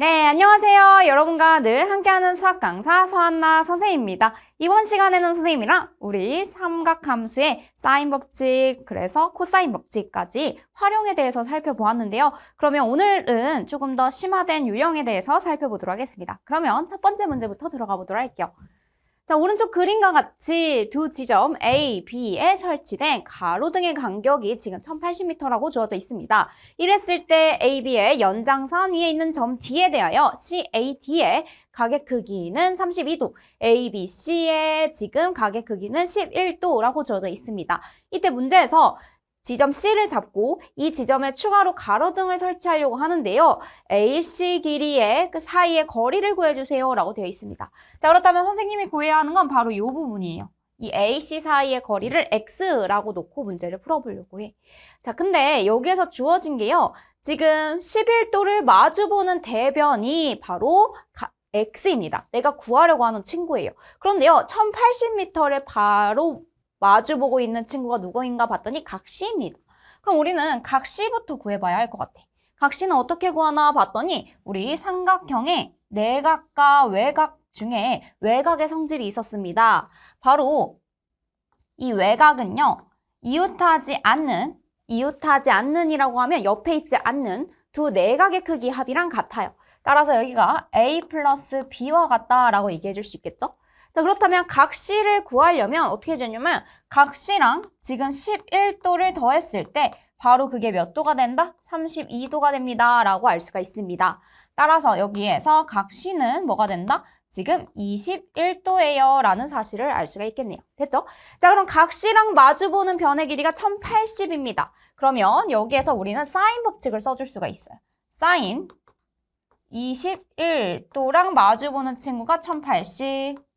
네, 안녕하세요. 여러분과 늘 함께하는 수학 강사 서한나 선생님입니다. 이번 시간에는 선생님이랑 우리 삼각함수의 사인 법칙, 그래서 코사인 법칙까지 활용에 대해서 살펴보았는데요. 그러면 오늘은 조금 더 심화된 유형에 대해서 살펴보도록 하겠습니다. 그러면 첫 번째 문제부터 들어가 보도록 할게요. 자, 오른쪽 그림과 같이 두 지점 A, B에 설치된 가로등의 간격이 지금 1080m라고 주어져 있습니다. 이랬을 때 A, B의 연장선 위에 있는 점 D에 대하여 CAD의 가계 크기는 32도, A, B, C의 지금 가계 크기는 11도라고 주어져 있습니다. 이때 문제에서 지점 C를 잡고 이 지점에 추가로 가로등을 설치하려고 하는데요. AC 길이의 그 사이의 거리를 구해주세요 라고 되어 있습니다. 자, 그렇다면 선생님이 구해야 하는 건 바로 이 부분이에요. 이 AC 사이의 거리를 X라고 놓고 문제를 풀어보려고 해. 자, 근데 여기에서 주어진 게요. 지금 11도를 마주보는 대변이 바로 X입니다. 내가 구하려고 하는 친구예요. 그런데요, 1080m를 바로 마주보고 있는 친구가 누구인가 봤더니 각시입니다. 그럼 우리는 각시부터 구해봐야 할 것 같아. 각시는 어떻게 구하나 봤더니 우리 삼각형의 내각과 외각 중에 외각의 성질이 있었습니다. 바로 이 외각은요. 이웃하지 않는이라고 하면 옆에 있지 않는 두 내각의 크기 합이랑 같아요. 따라서 여기가 A 플러스 B와 같다라고 얘기해 줄 수 있겠죠? 자, 그렇다면 각시를 구하려면 어떻게 되냐면 각시랑 지금 11도를 더했을 때 바로 그게 몇 도가 된다? 32도가 됩니다. 라고 알 수가 있습니다. 따라서 여기에서 각시는 뭐가 된다? 지금 21도예요. 라는 사실을 알 수가 있겠네요. 됐죠? 자, 그럼 각시랑 마주보는 변의 길이가 1080입니다. 그러면 여기에서 우리는 사인 법칙을 써줄 수가 있어요. 사인 21도랑 마주보는 친구가 1080.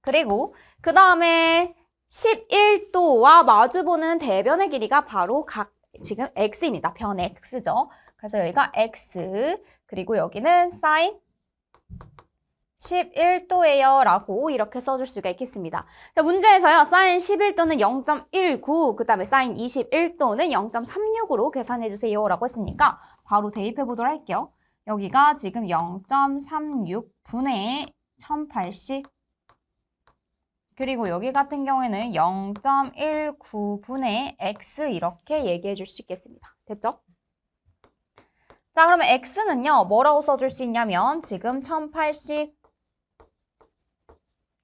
그리고 그 다음에 11도와 마주보는 대변의 길이가 바로 지금 x입니다. 변 x죠. 그래서 여기가 x, 그리고 여기는 사인 11도예요 라고 이렇게 써줄 수가 있겠습니다. 자, 문제에서요. 사인 11도는 0.19, 그 다음에 사인 21도는 0.36으로 계산해주세요 라고 했으니까 바로 대입해 보도록 할게요. 여기가 지금 0.36분의 1080, 그리고 여기 같은 경우에는 0.19분의 x 이렇게 얘기해 줄 수 있겠습니다. 됐죠? 자, 그러면 x는요. 뭐라고 써줄 수 있냐면 지금 1080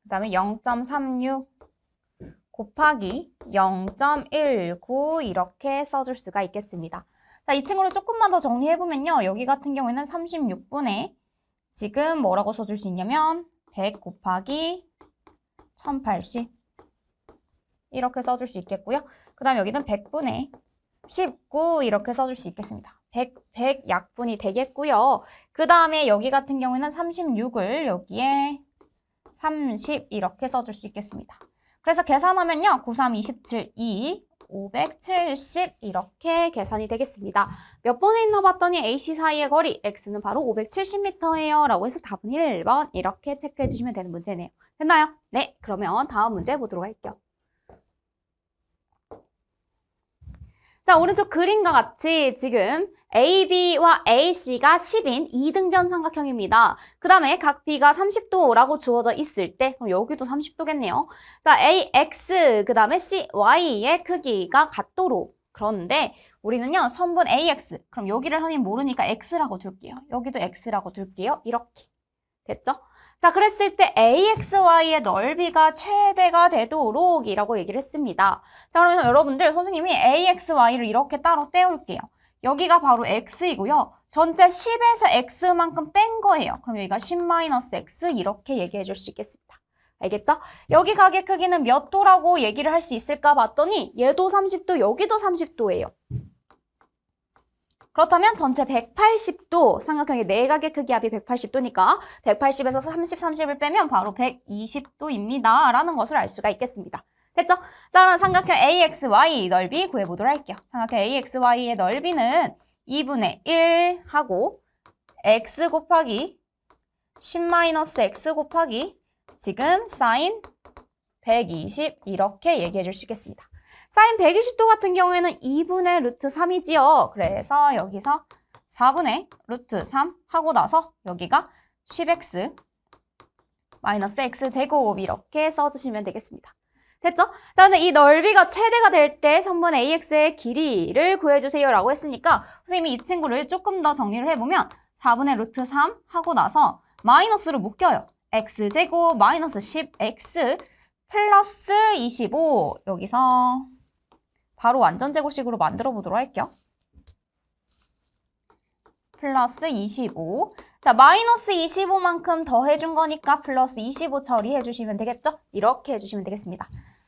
그 다음에 0.36 곱하기 0.19 이렇게 써줄 수가 있겠습니다. 자, 이 친구를 조금만 더 정리해보면요. 여기 같은 경우에는 36분의 지금 뭐라고 써줄 수 있냐면 100 곱하기 1080 이렇게 써줄 수 있겠고요. 그 다음 여기는 100분의 19 이렇게 써줄 수 있겠습니다. 100 약분이 되겠고요. 그 다음에 여기 같은 경우에는 36을 여기에 30 이렇게 써줄 수 있겠습니다. 그래서 계산하면요. 9, 3, 27, 2, 570 이렇게 계산이 되겠습니다. 몇 번에 있나 봤더니 AC 사이의 거리 X는 바로 570m예요 라고 해서 답은 1번 이렇게 체크해 주시면 되는 문제네요. 됐나요? 네, 그러면 다음 문제 보도록 할게요. 자, 오른쪽 그림과 같이 지금 AB와 AC가 10인 2등변 삼각형입니다. 그 다음에 각 B가 30도라고 주어져 있을 때 그럼 여기도 30도겠네요. 자, AX 그 다음에 CY의 크기가 같도록 그런데 우리는요. 선분 AX 그럼 여기를 선생님 모르니까 X라고 둘게요. 여기도 X라고 둘게요. 이렇게 됐죠? 자, 그랬을 때 AXY의 넓이가 최대가 되도록 이라고 얘기를 했습니다. 자, 그러면 여러분들 선생님이 AXY를 이렇게 따로 떼올게요. 여기가 바로 X이고요. 전체 10에서 X만큼 뺀 거예요. 그럼 여기가 10-X 이렇게 얘기해 줄 수 있겠습니다. 알겠죠? 여기 가계 크기는 몇 도라고 얘기를 할 수 있을까 봤더니 얘도 30도, 여기도 30도예요. 그렇다면 전체 180도, 삼각형의 내각의 크기 합이 180도니까 180에서 30, 30을 빼면 바로 120도입니다. 라는 것을 알 수가 있겠습니다. 됐죠? 자, 그럼 삼각형 AXY 넓이 구해보도록 할게요. 삼각형 AXY의 넓이는 2분의 1 하고 X 곱하기 10-X 곱하기 지금 사인 120 이렇게 얘기해 줄 수 있겠습니다. 사인 120도 같은 경우에는 2분의 루트 3이지요. 그래서 여기서 4분의 루트 3 하고 나서 여기가 10x 마이너스 x제곱 이렇게 써주시면 되겠습니다. 됐죠? 자, 근데 이 넓이가 최대가 될 때 선분 AX의 길이를 구해주세요 라고 했으니까 선생님이 이 친구를 조금 더 정리를 해보면 4분의 루트 3 하고 나서 마이너스를 묶여요. x제곱 마이너스 10x 플러스 25 여기서 바로 완전제곱식으로 만들어 보도록 할게요. 플러스 25. 자, 마이너스 25만큼 더해준 거니까 플러스 25 처리해 주시면 되겠죠? 이렇게 해주시면 되겠습니다.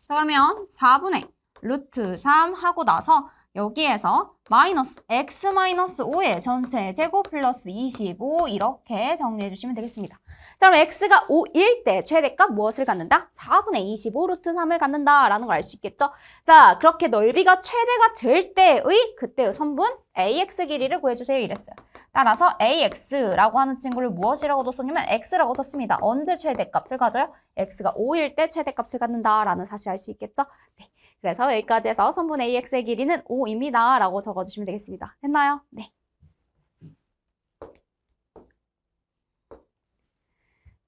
자, 그러면 4분의 루트 3 하고 나서 여기에서 마이너스 x 마이너스 5의 전체 제곱 플러스 25 이렇게 정리해 주시면 되겠습니다. 자, 그럼 x가 5일 때 최대값 무엇을 갖는다? 4분의 25 루트 3을 갖는다라는 걸 알 수 있겠죠? 자, 그렇게 넓이가 최대가 될 때의 그때의 선분 ax 길이를 구해주세요 이랬어요. 따라서 ax라고 하는 친구를 무엇이라고 뒀었냐면 x라고 뒀습니다. 언제 최대값을 가져요? x가 5일 때 최대값을 갖는다라는 사실을 알 수 있겠죠? 네. 그래서 여기까지 해서 선분 AX의 길이는 5입니다. 라고 적어주시면 되겠습니다. 됐나요? 네.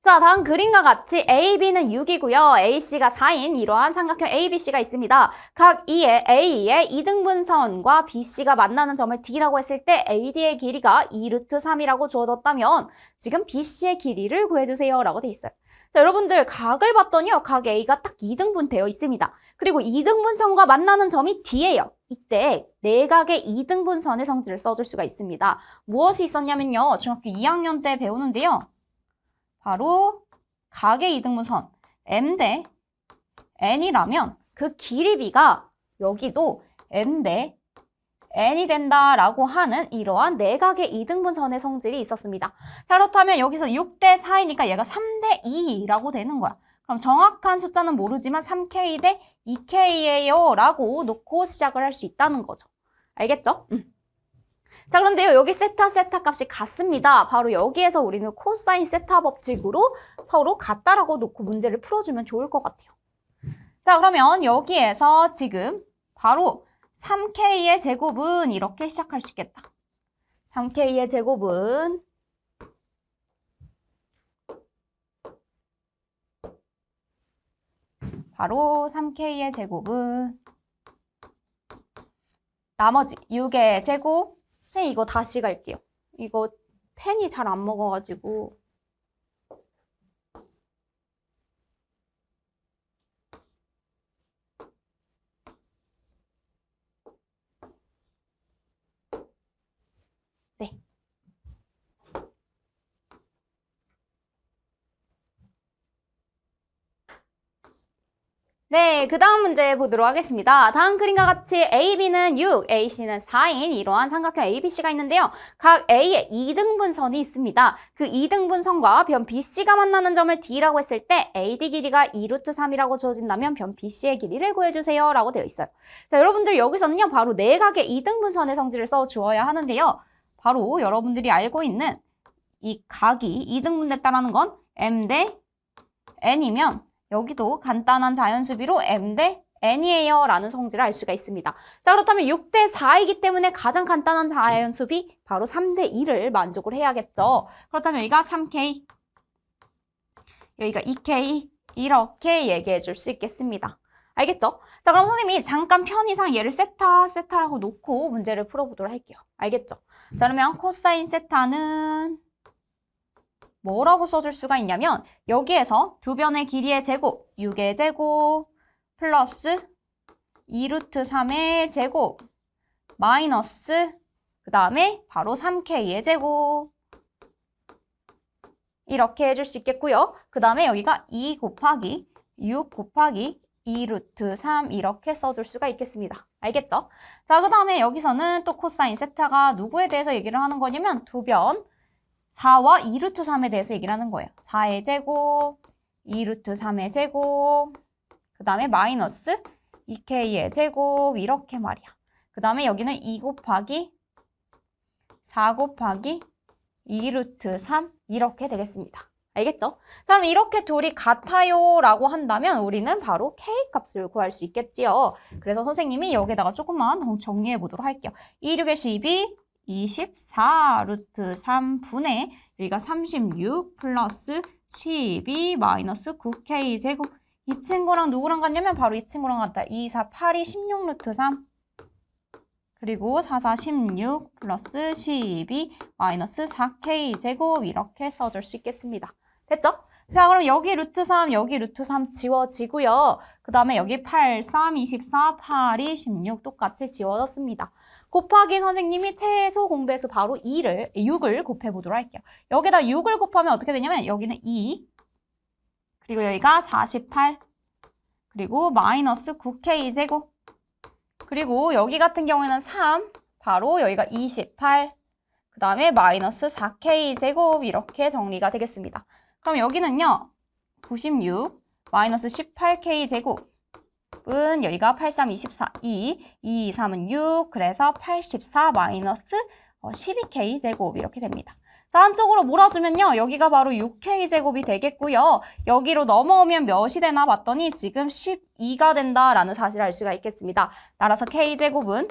자, 다음 그림과 같이 AB는 6이고요. AC가 4인 이러한 삼각형 ABC가 있습니다. 각 E의 A의 이등분선과 BC가 만나는 점을 D라고 했을 때 AD의 길이가 2루트 3이라고 주어졌다면 지금 BC의 길이를 구해주세요. 라고 돼 있어요. 자, 여러분들 각을 봤더니요. 각 A가 딱 2등분 되어 있습니다. 그리고 2등분선과 만나는 점이 D예요. 이때 내각의 2등분선의 성질을 써줄 수가 있습니다. 무엇이 있었냐면요. 중학교 2학년 때 배우는데요. 바로 각의 이등분선 M 대 N이라면 그 길이 B가 여기도 M 대 N이 된다라고 하는 이러한 내각의 이등분선의 성질이 있었습니다. 자, 그렇다면 여기서 6 대 4이니까 얘가 3 대 2라고 되는 거야. 그럼 정확한 숫자는 모르지만 3K 대 2K예요 라고 놓고 시작을 할 수 있다는 거죠. 알겠죠? 자, 그런데요, 여기 세타 값이 같습니다. 바로 여기에서 우리는 코사인 세타 법칙으로 서로 같다라고 놓고 문제를 풀어주면 좋을 것 같아요. 자, 그러면 여기에서 지금 바로 3K의 제곱은 이렇게 시작할 수 있겠다. 3K의 제곱은 바로 3K의 제곱은 나머지 6의 제곱. 선생님 이거 다시 갈게요. 이거 펜이 잘 안 먹어가지고. 네. 네, 그 다음 문제 보도록 하겠습니다. 다음 그림과 같이 AB는 6, AC는 4인 이러한 삼각형 ABC가 있는데요. 각 A에 2등분선이 있습니다. 그 2등분선과 변 BC가 만나는 점을 D라고 했을 때 AD 길이가 2루트 3이라고 주어진다면 변 BC의 길이를 구해주세요 라고 되어 있어요. 자, 여러분들 여기서는요, 바로 내각의 2등분선의 성질을 써주어야 하는데요. 바로 여러분들이 알고 있는 이 각이 2등분됐다는 건 M 대 N이면 여기도 간단한 자연수비로 M 대 N이에요 라는 성질을 알 수가 있습니다. 자, 그렇다면 6 대 4이기 때문에 가장 간단한 자연수비 바로 3 대 2를 만족을 해야겠죠. 그렇다면 여기가 3K, 여기가 2K 이렇게 얘기해 줄 수 있겠습니다. 알겠죠? 자, 그럼 선생님이 잠깐 편의상 얘를 세타라고 놓고 문제를 풀어보도록 할게요. 알겠죠? 자, 그러면 코사인 세타는 뭐라고 써줄 수가 있냐면 여기에서 두 변의 길이의 제곱, 6의 제곱 플러스 2루트 3의 제곱 마이너스 그 다음에 바로 3K의 제곱 이렇게 해줄 수 있겠고요. 그 다음에 여기가 2 곱하기 6 곱하기 2루트 3 이렇게 써줄 수가 있겠습니다. 알겠죠? 자, 그 다음에 여기서는 또 코사인 세타가 누구에 대해서 얘기를 하는 거냐면 두 변 4와 2루트 3에 대해서 얘기를 하는 거예요. 4의 제곱, 2루트 3의 제곱, 그 다음에 마이너스 2K의 제곱 이렇게 말이야. 그 다음에 여기는 2 곱하기 4 곱하기 2루트 3 이렇게 되겠습니다. 알겠죠? 자, 그럼 이렇게 둘이 같아요 라고 한다면 우리는 바로 K 값을 구할 수 있겠지요. 그래서 선생님이 여기다가 조금만 정리해 보도록 할게요. 2, 6의 12, 24 루트 3분의 여기가 36 플러스 12 마이너스 9k 제곱. 이 친구랑 누구랑 같냐면 바로 이 친구랑 같다. 2, 4, 8이 16 루트 3 그리고 4, 4, 16 플러스 12 마이너스 4k 제곱 이렇게 써줄 수 있겠습니다. 됐죠? 자, 그럼 여기 루트 3, 여기 루트 3 지워지고요. 그 다음에 여기 8, 3, 24, 8, 2, 16 똑같이 지워졌습니다. 곱하기 선생님이 최소 공배수 바로 6을 곱해보도록 할게요. 여기다 6을 곱하면 어떻게 되냐면 여기는 2, 그리고 여기가 48, 그리고 마이너스 9k 제곱, 그리고 여기 같은 경우에는 3, 바로 여기가 28, 그 다음에 마이너스 4k 제곱 이렇게 정리가 되겠습니다. 그럼 여기는요, 96 마이너스 18k 제곱은 여기가 83, 24, 2, 2, 3은 6, 그래서 84 마이너스 12k 제곱 이렇게 됩니다. 자, 한쪽으로 몰아주면요, 여기가 바로 6k 제곱이 되겠고요. 여기로 넘어오면 몇이 되나 봤더니 지금 12가 된다라는 사실을 알 수가 있겠습니다. 따라서 k 제곱은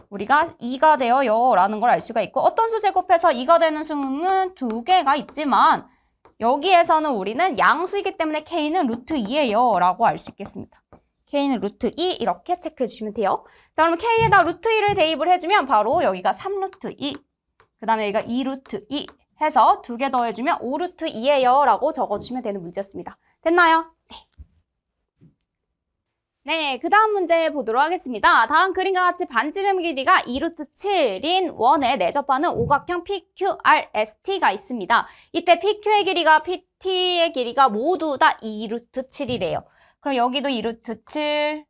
우리가 2가 되어요 라는 걸 알 수가 있고, 어떤 수 제곱해서 2가 되는 수는 2개가 있지만 여기에서는 우리는 양수이기 때문에 k는 루트 2예요 라고 알 수 있겠습니다. k는 루트 2 이렇게 체크해 주시면 돼요. 자, 그럼 k에다 루트 2를 대입을 해주면 바로 여기가 3루트 2, 그 다음에 여기가 2루트 2 해서 2개 더해주면 5루트 2예요 라고 적어주시면 되는 문제였습니다. 됐나요? 네, 그 다음 문제 보도록 하겠습니다. 다음 그림과 같이 반지름 길이가 2루트 7인 원에 내접하는 오각형 PQRST가 있습니다. 이때 PQ의 길이가 PT의 길이가 모두 다 2루트 7이래요. 그럼 여기도 2루트 7,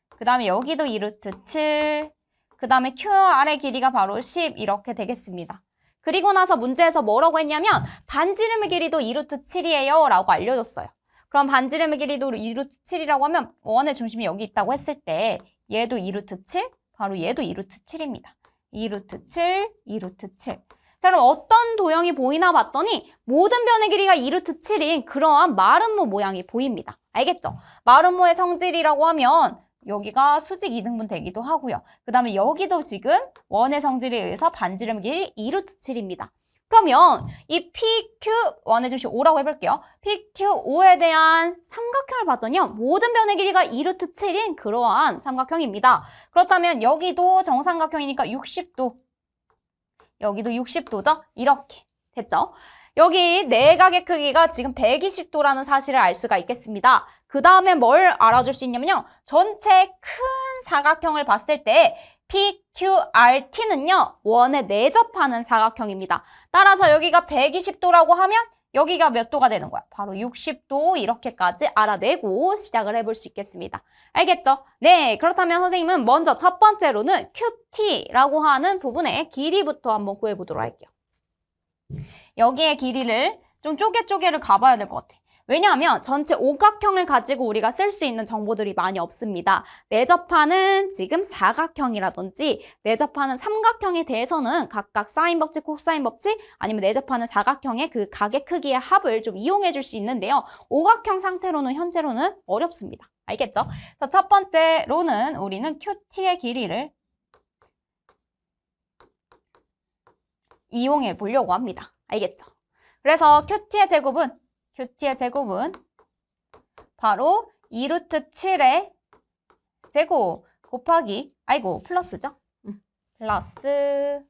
그 다음에 여기도 2루트 7, 그 다음에 QR의 길이가 바로 10 이렇게 되겠습니다. 그리고 나서 문제에서 뭐라고 했냐면 반지름의 길이도 2루트 7이에요 라고 알려줬어요. 그럼 반지름의 길이도 2루트 7이라고 하면 원의 중심이 여기 있다고 했을 때 얘도 2루트 7, 바로 얘도 2루트 7입니다. 2루트 7, 2루트 7. 자, 그럼 어떤 도형이 보이나 봤더니 모든 변의 길이가 2루트 7인 그러한 마름모 모양이 보입니다. 알겠죠? 마름모의 성질이라고 하면 여기가 수직 2등분 되기도 하고요. 그 다음에 여기도 지금 원의 성질에 의해서 반지름 길이 2루트 7입니다. 그러면 이 PQ, 원의 중심 5라고 해볼게요. PQ5에 대한 삼각형을 봤더니요. 모든 변의 길이가 2루트 7인 그러한 삼각형입니다. 그렇다면 여기도 정삼각형이니까 60도, 여기도 60도죠? 이렇게 됐죠? 여기 내각의 크기가 지금 120도라는 사실을 알 수가 있겠습니다. 그 다음에 뭘 알아줄 수 있냐면요. 전체 큰 사각형을 봤을 때 PQRT는요. 원에 내접하는 사각형입니다. 따라서 여기가 120도라고 하면 여기가 몇 도가 되는 거야? 바로 60도 이렇게까지 알아내고 시작을 해볼 수 있겠습니다. 알겠죠? 네, 그렇다면 선생님은 먼저 첫 번째로는 QT라고 하는 부분의 길이부터 한번 구해보도록 할게요. 여기에 길이를 좀 쪼개쪼개를 가봐야 될 것 같아. 왜냐하면 전체 오각형을 가지고 우리가 쓸 수 있는 정보들이 많이 없습니다. 내접하는 지금 사각형이라든지 내접하는 삼각형에 대해서는 각각 사인 법칙, 코사인 법칙 아니면 내접하는 사각형의 그 각의 크기의 합을 좀 이용해 줄 수 있는데요. 오각형 상태로는 현재로는 어렵습니다. 알겠죠? 그래서 첫 번째로는 우리는 QT의 길이를 이용해 보려고 합니다. 알겠죠? 그래서 QT의 제곱은 바로 2루트 7의 제곱 곱하기, 플러스죠? 플러스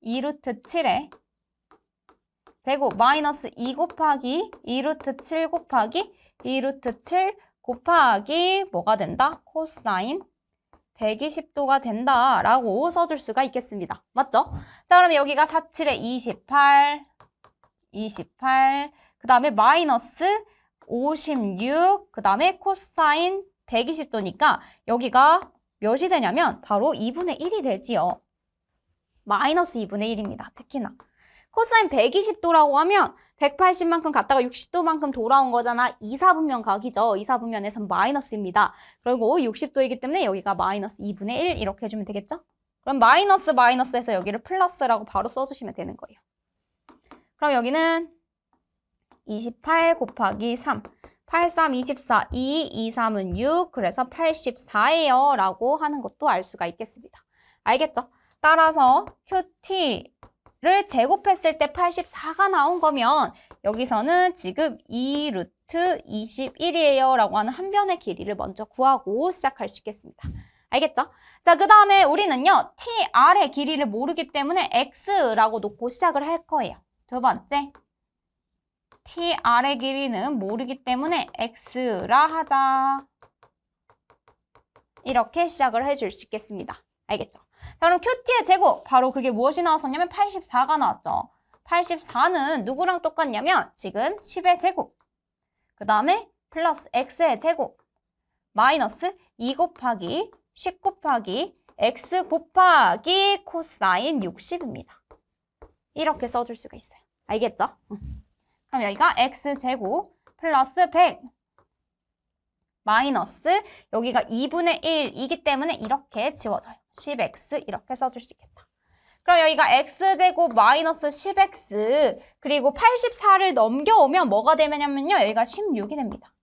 2루트 7의 제곱 마이너스 2 곱하기 2루트 7 곱하기 2루트 7 곱하기 뭐가 된다? 코사인 120도가 된다라고 써줄 수가 있겠습니다. 맞죠? 자, 그러면 여기가 4, 7에 28, 그 다음에 마이너스 56, 그 다음에 코사인 120도니까 여기가 몇이 되냐면 바로 2분의 1이 되지요. 마이너스 2분의 1입니다. 특히나. 코사인 120도라고 하면 180만큼 갔다가 60도만큼 돌아온 거잖아. 이사분면 각이죠. 이사분면에선 마이너스입니다. 그리고 60도이기 때문에 여기가 마이너스 2분의 1 이렇게 해주면 되겠죠? 그럼 마이너스에서 여기를 플러스라고 바로 써주시면 되는 거예요. 그럼 여기는 28 곱하기 3 8, 3, 24, 2, 2, 3은 6, 그래서 84예요 라고 하는 것도 알 수가 있겠습니다. 알겠죠? 따라서 QT를 제곱했을 때 84가 나온 거면 여기서는 지금 2 루트 21이에요 라고 하는 한 변의 길이를 먼저 구하고 시작할 수 있겠습니다. 알겠죠? 자, 그 다음에 우리는요, TR의 길이를 모르기 때문에 X라고 놓고 시작을 할 거예요. 두 번째, TR의 길이는 모르기 때문에 X라 하자. 이렇게 시작을 해줄 수 있겠습니다. 알겠죠? 자, 그럼 QT의 제곱, 바로 그게 무엇이 나왔었냐면 84가 나왔죠. 84는 누구랑 똑같냐면 지금 10의 제곱, 그 다음에 플러스 X의 제곱, 마이너스 2 곱하기 10 곱하기 X 곱하기 코사인 60입니다. 이렇게 써줄 수가 있어요. 알겠죠? 그럼 여기가 X제곱 플러스 100 마이너스 여기가 2분의 1이기 때문에 이렇게 지워져요. 10X 이렇게 써줄 수 있겠다. 그럼 여기가 X제곱 마이너스 10X 그리고 84를 넘겨오면 뭐가 되냐면요. 여기가 16이 됩니다.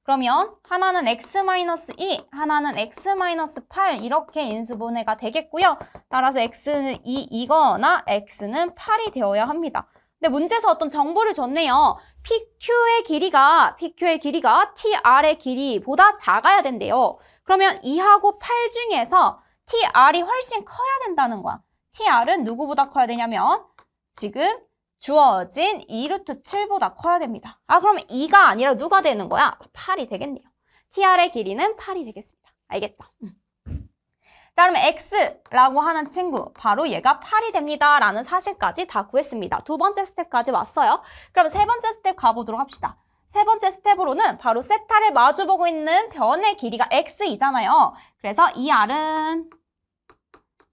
그러면 하나는 X-2, 하나는 X-8 이렇게 인수분해가 되겠고요. 따라서 X는 2이거나 X는 8이 되어야 합니다. 근데 문제에서 어떤 정보를 줬네요. PQ의 길이가 TR의 길이보다 작아야 된대요. 그러면 2하고 8 중에서 TR이 훨씬 커야 된다는 거야. TR은 누구보다 커야 되냐면 지금 주어진 2루트 7보다 커야 됩니다. 아, 그러면 2가 아니라 누가 되는 거야? 8이 되겠네요. TR의 길이는 8이 되겠습니다. 알겠죠? 자, 그러면 X라고 하는 친구, 바로 얘가 8이 됩니다. 라는 사실까지 다 구했습니다. 두 번째 스텝까지 왔어요. 그럼 세 번째 스텝 가보도록 합시다. 세 번째 스텝으로는 바로 세타를 마주보고 있는 변의 길이가 X이잖아요. 그래서 이 R은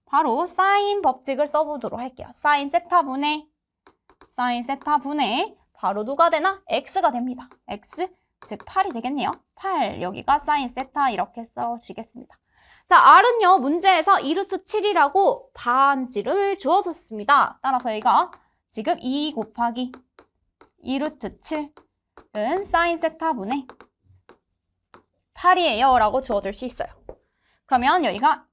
바로 사인 법칙을 써보도록 할게요. 사인 세타분의 바로 누가 되나? X가 됩니다. X, 즉 8이 되겠네요. 8, 여기가 사인 세타 이렇게 써지겠습니다. 자, R은요, 문제에서 2루트 7이라고 반지를 주어졌습니다. 따라서 여기가 지금 2 곱하기 2루트 7은 사인 세타분의 8이에요 라고 주어질 수 있어요. 그러면 여기가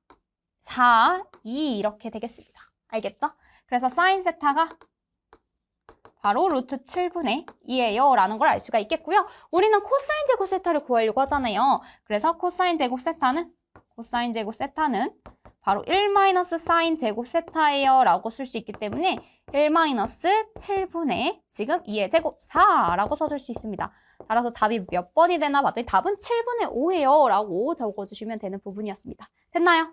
4, 2 이렇게 되겠습니다. 알겠죠? 그래서 사인 세타가 바로 루트 7분의 2예요 라는 걸 알 수가 있겠고요. 우리는 코사인 제곱 세타를 구하려고 하잖아요. 그래서 코사인 제곱 세타는 바로 1 사인 제곱 세타예요 라고 쓸 수 있기 때문에 1 7분의 지금 2의 제곱 4라고 써줄 수 있습니다. 따라서 답이 몇 번이 되나 봤더니 답은 7분의 5예요 라고 적어주시면 되는 부분이었습니다. 됐나요?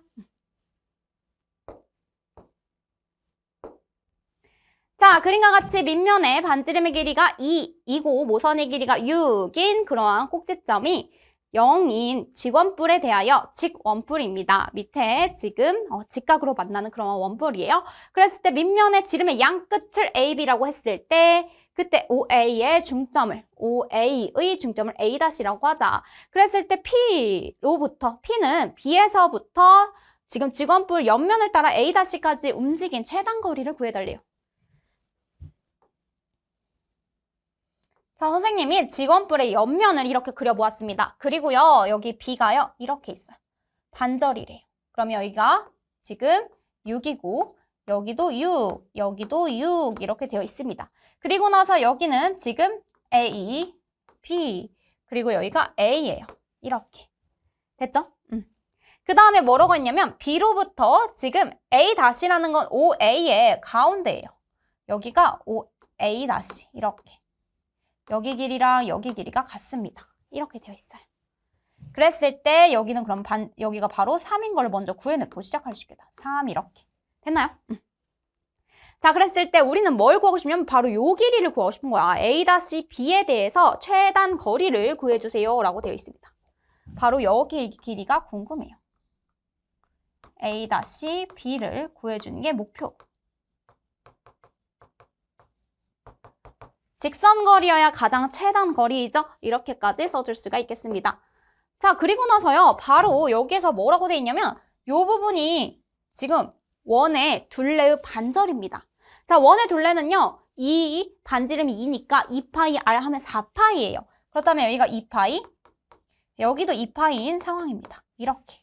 자, 그림과 같이 밑면에 반지름의 길이가 2이고 모선의 길이가 6인 그러한 꼭지점이 0인 직원뿔에 대하여 직원뿔입니다. 밑에 지금 직각으로 만나는 그런 원뿔이에요. 그랬을 때 밑면의 지름의 양 끝을 AB라고 했을 때 그때 OA의 중점을 A''라고 하자. 그랬을 때 P는 B에서부터 지금 직원뿔 옆면을 따라 A''까지 움직인 최단 거리를 구해달래요. 자, 선생님이 직원뿔의 옆면을 이렇게 그려보았습니다. 그리고요, 여기 B가요, 이렇게 있어요. 반절이래요. 그러면 여기가 지금 6이고, 여기도 6, 여기도 6 이렇게 되어 있습니다. 그리고 나서 여기는 지금 A, B, 그리고 여기가 A예요. 이렇게. 됐죠? 그 다음에 뭐라고 했냐면 B로부터 지금 A''라는 건 OA의 가운데예요. 여기가 OA' 이렇게. 여기 길이랑 여기 길이가 같습니다. 이렇게 되어 있어요. 그랬을 때 여기는 그럼 여기가 바로 3인 걸 먼저 구해놓고 시작할 수 있겠다. 3 이렇게. 됐나요? 자, 그랬을 때 우리는 뭘 구하고 싶냐면 바로 요 길이를 구하고 싶은 거야. A''B에 대해서 최단 거리를 구해주세요 라고 되어 있습니다. 바로 여기 길이가 궁금해요. A''B를 구해주는 게 목표. 직선거리여야 가장 최단 거리이죠? 이렇게까지 써줄 수가 있겠습니다. 자, 그리고 나서요. 바로 여기에서 뭐라고 돼 있냐면 이 부분이 지금 원의 둘레의 반절입니다. 자, 원의 둘레는요. 이 반지름이 2니까 2파이 R 하면 4파이예요. 그렇다면 여기가 2파이, 여기도 2파이인 상황입니다. 이렇게.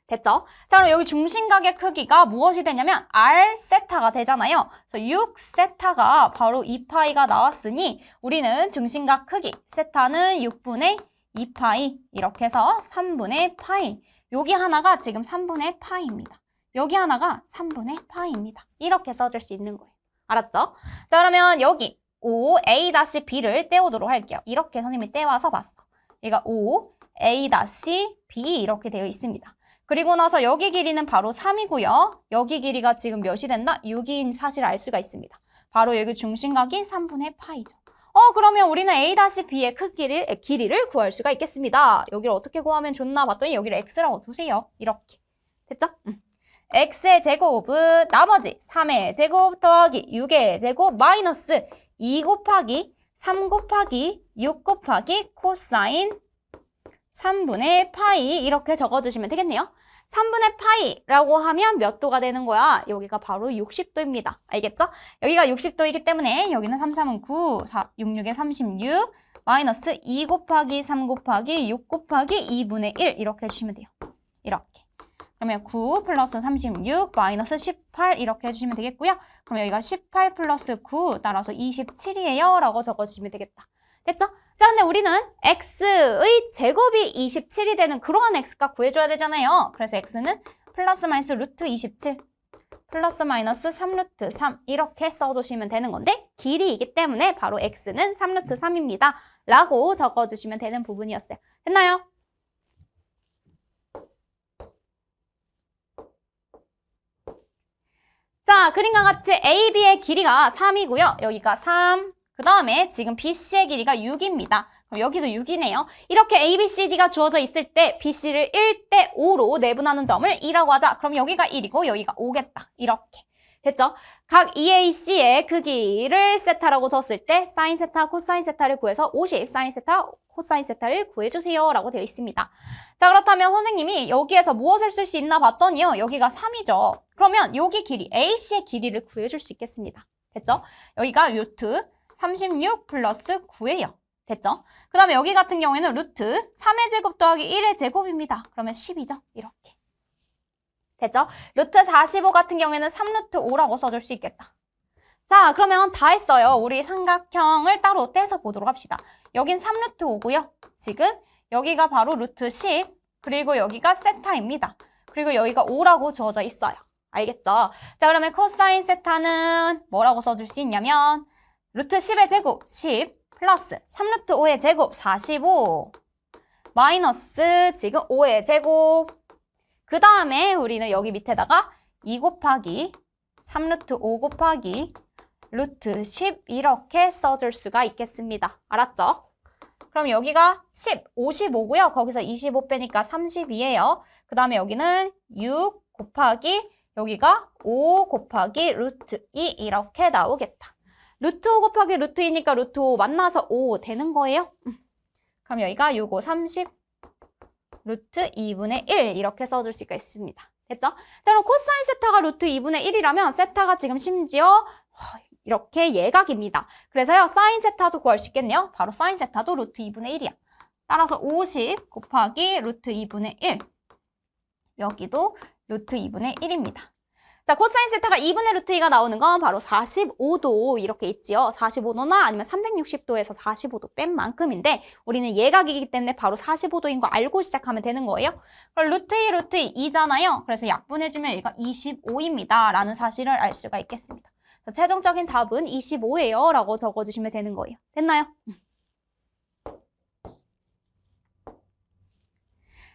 됐죠? 자, 그럼 여기 중심각의 크기가 무엇이 되냐면 R 세타가 되잖아요. 그래서 6 세타가 바로 2파이가 나왔으니 우리는 중심각 크기 세타는 6분의 2파이 이렇게 해서 3분의 파이. 여기 하나가 지금 3분의 파이입니다. 여기 하나가 3분의 파이입니다. 이렇게 써줄 수 있는 거예요. 알았죠? 자, 그러면 여기 5A-B를 떼오도록 할게요. 이렇게 선생님이 떼와서 봤어. 얘가 5A-B 이렇게 되어 있습니다. 그리고 나서 여기 길이는 바로 3이고요. 여기 길이가 지금 몇이 된다? 6인 사실을 알 수가 있습니다. 바로 여기 중심각이 3분의 파이죠. 그러면 우리는 A-B의 길이를 구할 수가 있겠습니다. 여기를 어떻게 구하면 좋나 봤더니 여기를 X라고 두세요. 이렇게. 됐죠? X의 제곱은 나머지 3의 제곱 더하기 6의 제곱 마이너스 2 곱하기 3 곱하기 6 곱하기 코사인 3분의 파이 이렇게 적어주시면 되겠네요. 3분의 파이라고 하면 몇 도가 되는 거야? 여기가 바로 60도입니다. 알겠죠? 여기가 60도이기 때문에 여기는 3, 3은 9, 4, 6, 6에 36, 마이너스 2 곱하기 3 곱하기 6 곱하기 2분의 1 이렇게 해주시면 돼요. 이렇게. 그러면 9 플러스 36 마이너스 18 이렇게 해주시면 되겠고요. 그럼 여기가 18 플러스 9 따라서 27이에요 라고 적어주시면 되겠다. 됐죠? 자, 근데 우리는 x의 제곱이 27이 되는 그러한 x값 구해줘야 되잖아요. 그래서 x는 플러스 마이너스 루트 27 플러스 마이너스 3루트 3 이렇게 써주시면 되는 건데 길이이기 때문에 바로 x는 3루트 3입니다. 라고 적어주시면 되는 부분이었어요. 됐나요? 자, 그림과 같이 AB의 길이가 3이고요. 여기가 3. 그 다음에 지금 BC의 길이가 6입니다. 그럼 여기도 6이네요. 이렇게 ABCD가 주어져 있을 때 BC를 1대 5로 내분하는 점을 2라고 하자. 그럼 여기가 1이고 여기가 5겠다. 이렇게. 됐죠? 각 EAC의 크기를 세타라고 뒀을 때 사인 세타, 코사인 세타를 구해서 50 사인 세타, 코사인 세타를 구해주세요 라고 되어 있습니다. 자, 그렇다면 선생님이 여기에서 무엇을 쓸 수 있나 봤더니요. 여기가 3이죠. 그러면 여기 길이, AC의 길이를 구해줄 수 있겠습니다. 됐죠? 여기가 루트 36 플러스 9예요. 됐죠? 그 다음에 여기 같은 경우에는 루트 3의 제곱 더하기 1의 제곱입니다. 그러면 10이죠? 이렇게. 됐죠? 루트 45 같은 경우에는 3루트 5라고 써줄 수 있겠다. 자, 그러면 다 했어요. 우리 삼각형을 따로 떼서 보도록 합시다. 여긴 3루트 5고요. 지금 여기가 바로 루트 10, 그리고 여기가 세타입니다. 그리고 여기가 5라고 주어져 있어요. 알겠죠? 자, 그러면 코사인 세타는 뭐라고 써줄 수 있냐면 루트 10의 제곱 10 플러스 3루트 5의 제곱 45 마이너스 지금 5의 제곱 그 다음에 우리는 여기 밑에다가 2 곱하기 3루트 5 곱하기 루트 10 이렇게 써줄 수가 있겠습니다. 알았죠? 그럼 여기가 10, 55고요. 거기서 25 빼니까 32예요. 그 다음에 여기는 6 곱하기 여기가 5 곱하기 루트 2 이렇게 나오겠다. 루트 5 곱하기 루트 2니까 루트 5 만나서 5 되는 거예요. 그럼 여기가 6, 5, 30 루트 2분의 1 이렇게 써줄 수가 있습니다. 됐죠? 자, 그럼 코사인 세타가 루트 2분의 1이라면 세타가 지금 심지어 이렇게 예각입니다. 그래서요, 사인 세타도 구할 수 있겠네요. 바로 사인 세타도 루트 2분의 1이야. 따라서 50 곱하기 루트 2분의 1. 여기도 루트 2분의 1입니다. 자, 코사인 세타가 2분의 루트 2가 나오는 건 바로 45도 이렇게 있지요. 45도나 아니면 360도에서 45도 뺀 만큼인데 우리는 예각이기 때문에 바로 45도인 거 알고 시작하면 되는 거예요. 그럼 루트 2, 루트 2잖아요. 그래서 약분해주면 얘가 25입니다. 라는 사실을 알 수가 있겠습니다. 최종적인 답은 25예요. 라고 적어주시면 되는 거예요. 됐나요?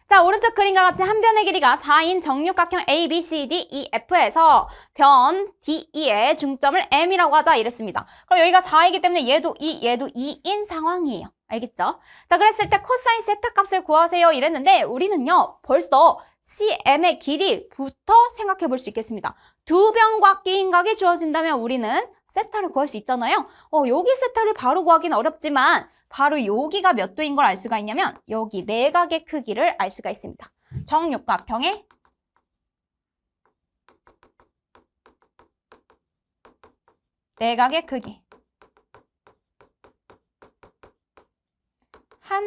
자, 오른쪽 그림과 같이 한 변의 길이가 4인 정육각형 A, B, C, D, E, F에서 변 D, E의 중점을 M이라고 하자 이랬습니다. 그럼 여기가 4이기 때문에 얘도 2, 얘도 2인 상황이에요. 알겠죠? 자, 그랬을 때 코사인 세타 값을 구하세요 이랬는데 우리는요, 벌써 CM의 길이부터 생각해 볼 수 있겠습니다. 두 변곽끼인 각이 주어진다면 우리는 세타를 구할 수 있잖아요. 여기 세타를 바로 구하기는 어렵지만 바로 여기가 몇 도인 걸 알 수가 있냐면 여기 내각의 크기를 알 수가 있습니다. 정육각형의 내각의 크기.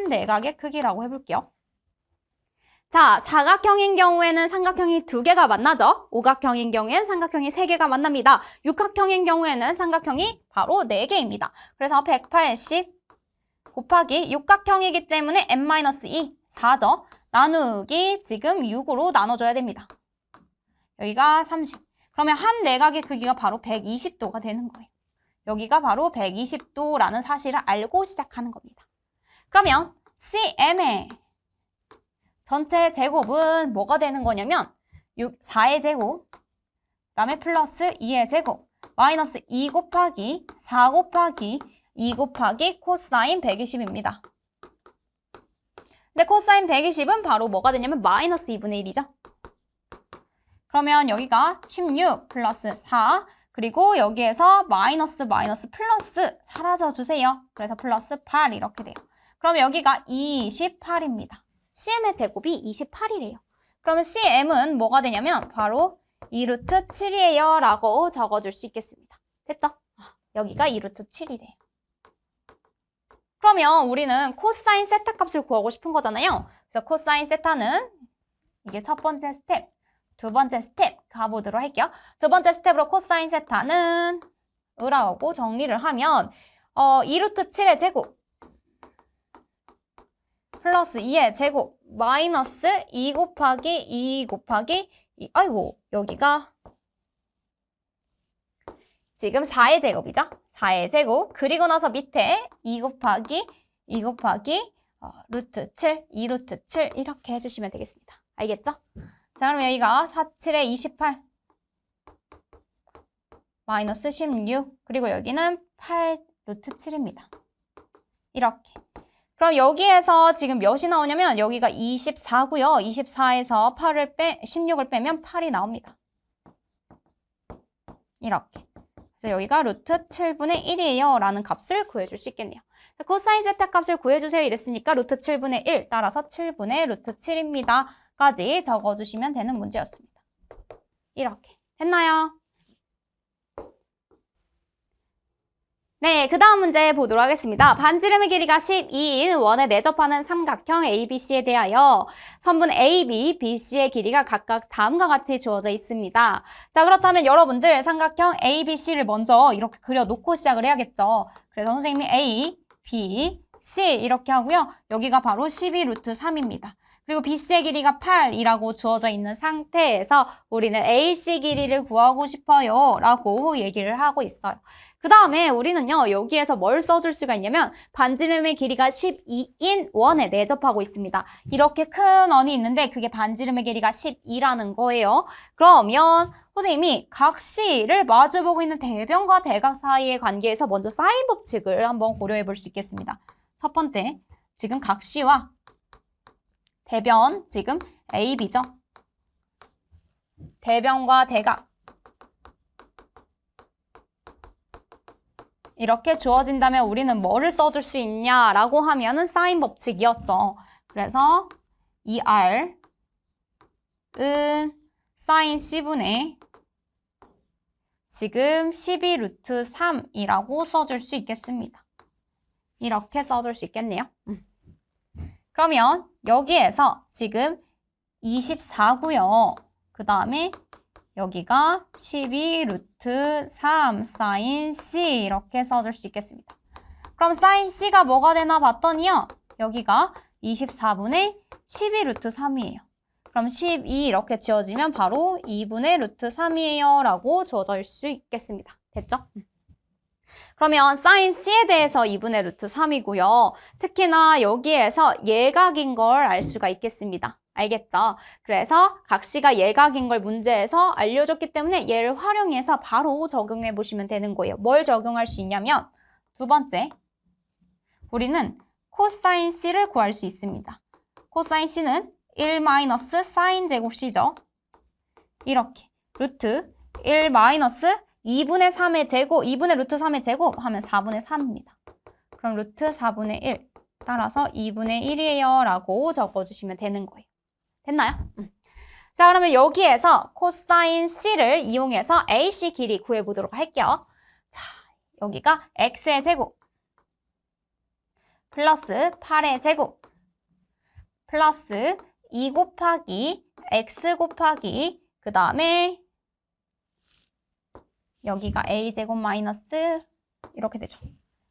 한 내각의 크기라고 해볼게요. 자, 사각형인 경우에는 삼각형이 2개가 만나죠. 오각형인 경우에는 삼각형이 3개가 만납니다. 육각형인 경우에는 삼각형이 바로 4개입니다. 그래서 180 곱하기 육각형이기 때문에 n-2, 4죠. 나누기 지금 6으로 나눠줘야 됩니다. 여기가 30. 그러면 한 내각의 크기가 바로 120도가 되는 거예요. 여기가 바로 120도라는 사실을 알고 시작하는 겁니다. 그러면 CM의 전체 제곱은 뭐가 되는 거냐면 4의 제곱, 그 다음에 플러스 2의 제곱, 마이너스 2 곱하기 4 곱하기 2 곱하기 코사인 120입니다. 근데 코사인 120은 바로 뭐가 되냐면 마이너스 2분의 1이죠. 그러면 여기가 16 플러스 4, 그리고 여기에서 마이너스 플러스 사라져주세요. 그래서 플러스 8 이렇게 돼요. 그럼 여기가 28입니다. CM의 제곱이 28이래요. 그러면 CM은 뭐가 되냐면 바로 2루트 7이에요 라고 적어줄 수 있겠습니다. 됐죠? 여기가 2루트 7이래요. 그러면 우리는 코사인 세타 값을 구하고 싶은 거잖아요. 그래서 코사인 세타는 이게 첫 번째 스텝, 두 번째 스텝 가보도록 할게요. 두 번째 스텝으로 코사인 세타는 으라고 정리를 하면 2루트 7의 제곱 플러스 2의 제곱 마이너스 2 곱하기 2 곱하기 2. 아이고 여기가 지금 4의 제곱이죠. 4의 제곱 그리고 나서 밑에 2 곱하기 루트 7, 2루트 7 이렇게 해주시면 되겠습니다. 알겠죠? 자 그럼 여기가 4, 7에 28 마이너스 16 그리고 여기는 8 루트 7입니다. 이렇게. 그럼 여기에서 지금 몇이 나오냐면 여기가 24고요. 24에서 16을 빼면 8이 나옵니다. 이렇게. 그래서 여기가 루트 7분의 1이에요 라는 값을 구해줄 수 있겠네요. 코사인 세타 값을 구해주세요 이랬으니까 루트 7분의 1 따라서 7분의 루트 7입니다 까지 적어주시면 되는 문제였습니다. 이렇게. 됐나요? 네, 그 다음 문제 보도록 하겠습니다. 반지름의 길이가 12인 원에 내접하는 삼각형 ABC에 대하여 선분 AB, BC의 길이가 각각 다음과 같이 주어져 있습니다. 자, 그렇다면 여러분들 삼각형 ABC를 먼저 이렇게 그려놓고 시작을 해야겠죠. 그래서 선생님이 A, B, C 이렇게 하고요. 여기가 바로 12루트 3입니다. 그리고 BC의 길이가 8이라고 주어져 있는 상태에서 우리는 AC 길이를 구하고 싶어요 라고 얘기를 하고 있어요. 그 다음에 우리는요 여기에서 뭘 써줄 수가 있냐면 반지름의 길이가 12인 원에 내접하고 있습니다. 이렇게 큰 원이 있는데 그게 반지름의 길이가 12라는 거예요. 그러면 선생님이 각시를 마주보고 있는 대변과 대각 사이의 관계에서 먼저 사인 법칙을 한번 고려해 볼 수 있겠습니다. 첫 번째, 지금 각시와 대변, 지금 AB죠. 대변과 대각 이렇게 주어진다면 우리는 뭐를 써줄 수 있냐라고 하면은 사인 법칙이었죠. 그래서 이 R은 사인 C분의 지금 12루트 3이라고 써줄 수 있겠습니다. 이렇게 써줄 수 있겠네요. 그러면 여기에서 지금 24고요. 그 다음에 여기가 12루트 3 사인 C 이렇게 써줄 수 있겠습니다. 그럼 사인 C가 뭐가 되나 봤더니요. 여기가 24분의 12루트 3이에요. 그럼 12 이렇게 지어지면 바로 2분의 루트 3이에요 라고 주어질 수 있겠습니다. 됐죠? 그러면 사인 C에 대해서 2분의 루트 3이고요. 특히나 여기에서 예각인 걸 알 수가 있겠습니다. 알겠죠? 그래서 각시가 예각인 걸 문제에서 알려줬기 때문에 얘를 활용해서 바로 적용해 보시면 되는 거예요. 뭘 적용할 수 있냐면 두 번째, 우리는 코사인 C를 구할 수 있습니다. 코사인 C는 1 마이너스 사인 제곱 C죠. 이렇게 루트 1 마이너스 2분의 3의 제곱, 2분의 루트 3의 제곱 하면 4분의 3입니다. 그럼 루트 4분의 1 따라서 2분의 1이에요 라고 적어주시면 되는 거예요. 됐나요? 자, 그러면 여기에서 코사인 C를 이용해서 AC 길이 구해보도록 할게요. 자, 여기가 X의 제곱 플러스 8의 제곱 플러스 2 곱하기 x 곱하기 그 다음에 여기가 a제곱 마이너스 이렇게 되죠.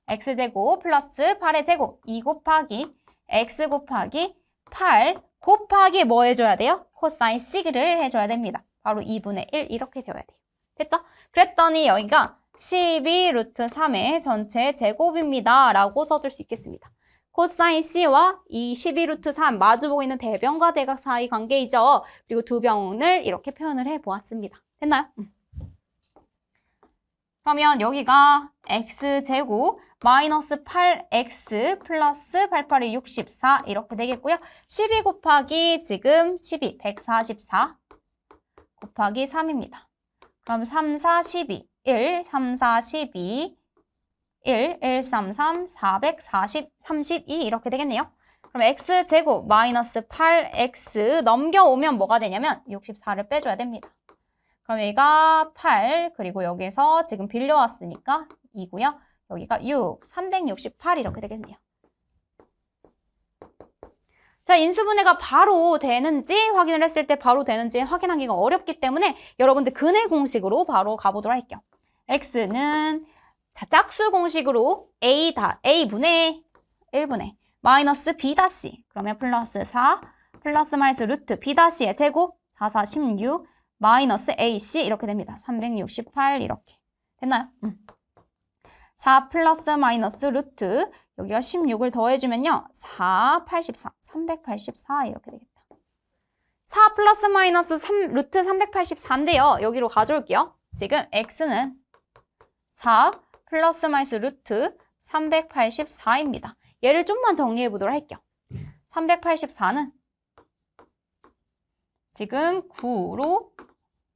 x제곱 플러스 8의 제곱 2 곱하기 x 곱하기 8 곱하기 뭐 해줘야 돼요? 코사인 시그를 해줘야 됩니다. 바로 2분의 1 이렇게 되어야 돼요. 됐죠? 그랬더니 여기가 12 루트 3의 전체 제곱입니다. 라고 써줄 수 있겠습니다. 코사인 C와 이 12 루트 3 마주보고 있는 대변과 대각 사이 관계이죠. 그리고 두 변을 이렇게 표현을 해보았습니다. 됐나요? 그러면 여기가 x제곱 마이너스 8x 플러스 88이 64 이렇게 되겠고요. 12 곱하기 지금 12, 144 곱하기 3입니다. 그럼 3, 4, 12, 1, 3, 4, 12, 1, 1, 3, 3, 440, 32 이렇게 되겠네요. 그럼 x제곱 마이너스 8x 넘겨오면 뭐가 되냐면 64를 빼줘야 됩니다. 그럼 여기가 8 그리고 여기서 지금 빌려왔으니까 2고요. 여기가 6, 368 이렇게 되겠네요. 자, 인수분해가 바로 되는지 확인을 했을 때 바로 되는지 확인하기가 어렵기 때문에 여러분들 근해 공식으로 바로 가보도록 할게요. x는 자, 짝수 공식으로 a분의 1분의 마이너스 b 다시 그러면 플러스 4 플러스 마이너스 루트 b 다시의 제곱 4, 4, 16 마이너스 ac 이렇게 됩니다. 368 이렇게 됐나요? 4 플러스 마이너스 루트 여기가 16을 더해주면요. 4, 84, 384 이렇게 되겠다. 4 플러스 마이너스 3, 루트 384인데요. 여기로 가져올게요. 지금 x는 4 플러스 마이너스 루트 384입니다. 얘를 좀만 정리해 보도록 할게요. 384는 지금 9로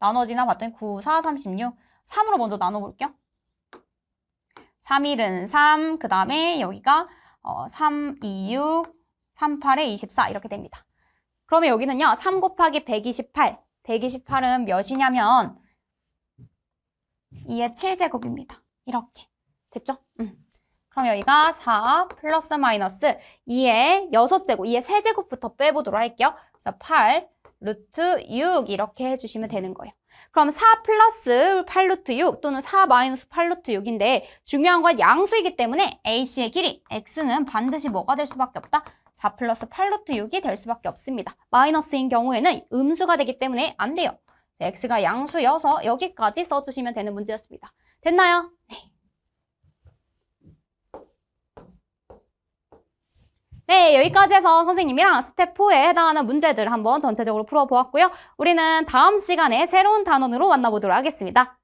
나눠지나 봤더니 9, 4, 36 3으로 먼저 나눠볼게요. 3, 1은 3, 그 다음에 여기가 3, 2, 6, 3, 8에 24 이렇게 됩니다. 그러면 여기는요. 3 곱하기 128, 128은 몇이냐면 2의 7제곱입니다. 이렇게 됐죠? 그럼 여기가 4 플러스 마이너스 2의 6제곱, 2의 3제곱부터 빼보도록 할게요. 그래서 8 루트 6 이렇게 해주시면 되는 거예요. 그럼 4 플러스 8 루트 6 또는 4 마이너스 8 루트 6인데 중요한 건 양수이기 때문에 AC의 길이 x는 반드시 뭐가 될 수밖에 없다? 4 플러스 8 루트 6이 될 수밖에 없습니다. 마이너스인 경우에는 음수가 되기 때문에 안 돼요. x가 양수여서 여기까지 써주시면 되는 문제였습니다. 됐나요? 네. 네, 여기까지 해서 선생님이랑 스텝 4에 해당하는 문제들 한번 전체적으로 풀어보았고요. 우리는 다음 시간에 새로운 단원으로 만나보도록 하겠습니다.